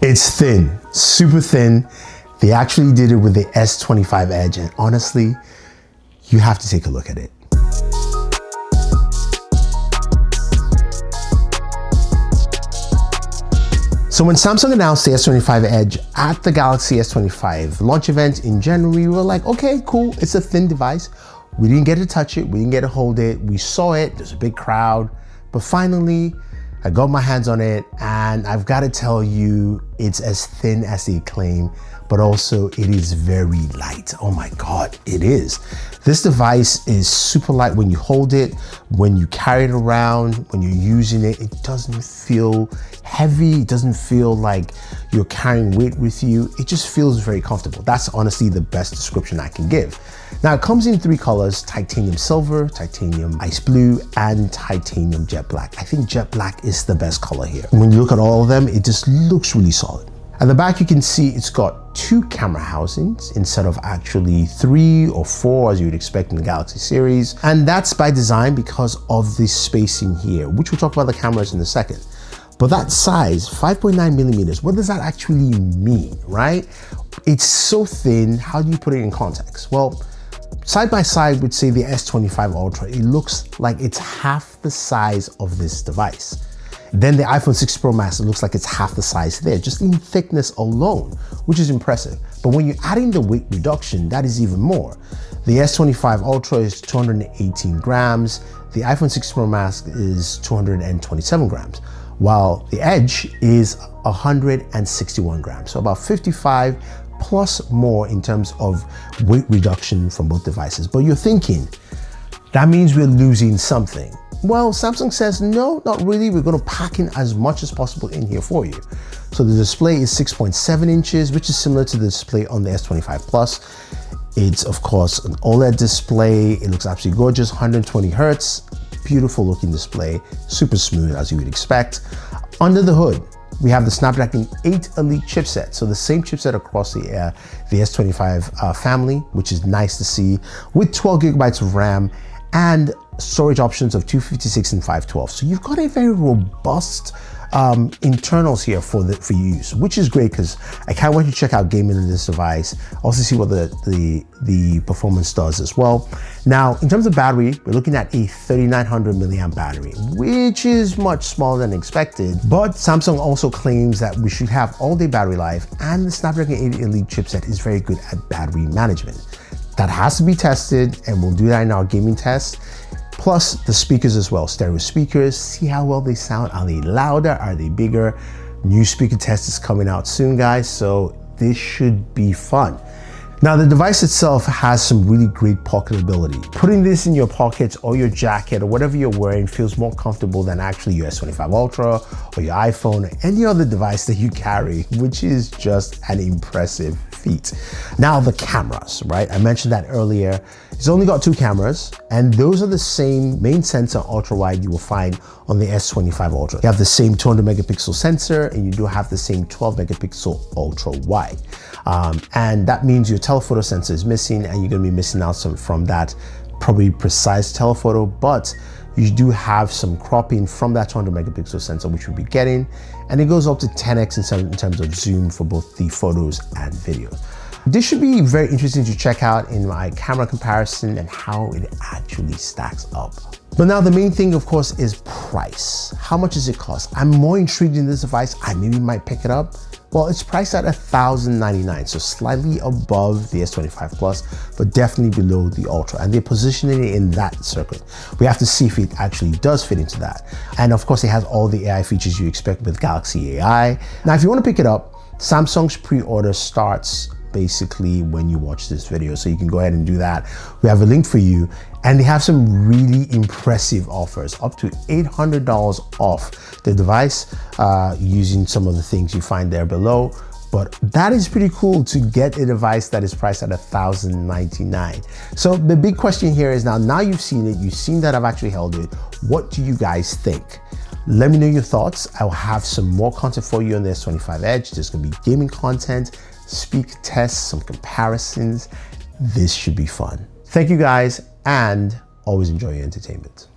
It's thin, super thin. They actually did it with the S25 Edge, and honestly, you have to take a look at it. So when Samsung announced the S25 Edge at the Galaxy S25 launch event in January, we were like, okay, cool, it's a thin device. We didn't get to touch it, we didn't get to hold it. We saw it, there's a big crowd, but finally, I got my hands on it, and I've got to tell you, it's as thin as they claim, but also it is very light. Oh my God, it is. This device is super light when you hold it, when you carry it around, when you're using it. It doesn't feel heavy. It doesn't feel like you're carrying weight with you. It just feels very comfortable. That's honestly the best description I can give. Now it comes in 3 colors: titanium silver, titanium ice blue, and titanium jet black. I think jet black is the best color here. When you look at all of them, it just looks really solid. At the back, you can see it's got 2 camera housings instead of actually 3 or 4 as you would expect in the Galaxy series. And that's by design because of the spacing here, which we'll talk about the cameras in a second. But that size, 5.9 millimeters, what does that actually mean, right? It's so thin, how do you put it in context? Well, side by side with, say, the S25 Ultra, it looks like it's half the size of this device. Then the iPhone 6 Pro Max, it looks like it's half the size there, just in thickness alone, which is impressive. But when you're adding the weight reduction, that is even more. The S25 Ultra is 218 grams, the iPhone 6 Pro Max is 227 grams, while the Edge is 161 grams, so about 55 plus more in terms of weight reduction from both devices. But you're thinking, that means we're losing something. Well, Samsung says, no, not really. We're going to pack in as much as possible in here for you. So the display is 6.7 inches, which is similar to the display on the S25 Plus. It's, of course, an OLED display. It looks absolutely gorgeous, 120 Hertz, beautiful looking display, super smooth as you would expect. Under the hood, we have the Snapdragon 8 Elite chipset. So the same chipset across the S25 family, which is nice to see, with 12 gigabytes of RAM and storage options of 256 and 512. So you've got a very robust internals here for use, which is great because I can't wait to check out gaming on this device. Also see what the performance does as well. Now, in terms of battery, we're looking at a 3900 milliamp battery, which is much smaller than expected. But Samsung also claims that we should have all-day battery life, and the Snapdragon 8 Elite chipset is very good at battery management. That has to be tested, and we'll do that in our gaming test. Plus the speakers as well, stereo speakers, see how well they sound. Are they louder? Are they bigger? New speaker test is coming out soon, guys, so this should be fun. Now, the device itself has some really great pocketability. Putting this in your pockets or your jacket or whatever you're wearing feels more comfortable than actually your S25 Ultra or your iPhone or any other device that you carry, which is just an impressive feat. Now, the cameras, right? I mentioned that earlier. It's only got 2 cameras, and those are the same main sensor ultra wide you will find on the S25 Ultra. You have the same 200 megapixel sensor, and you do have the same 12 megapixel ultra wide. And that means your telephoto sensor is missing, and you're gonna be missing out from that probably precise telephoto, but you do have some cropping from that 200 megapixel sensor, which we'll be getting, and it goes up to 10x in terms of zoom for both the photos and videos. This should be very interesting to check out in my camera comparison and how it actually stacks up. But now the main thing, of course, is price. How much does it cost? I'm more intrigued in this device. I maybe might pick it up. Well, it's priced at $1,099, so slightly above the S25 Plus, but definitely below the Ultra. And they're positioning it in that circuit. We have to see if it actually does fit into that. And of course, it has all the AI features you expect with Galaxy AI. Now, if you want to pick it up, Samsung's pre-order starts basically when you watch this video, so you can go ahead and do that. We have a link for you, and they have some really impressive offers, up to $800 off the device using some of the things you find there below. But that is pretty cool to get a device that is priced at $1,099. So the big question here is now you've seen it, you've seen that I've actually held it. What do you guys think? Let me know your thoughts. I'll have some more content for you on the S25 Edge. There's gonna be gaming content, speak tests, some comparisons. This should be fun. Thank you guys, and always enjoy your entertainment.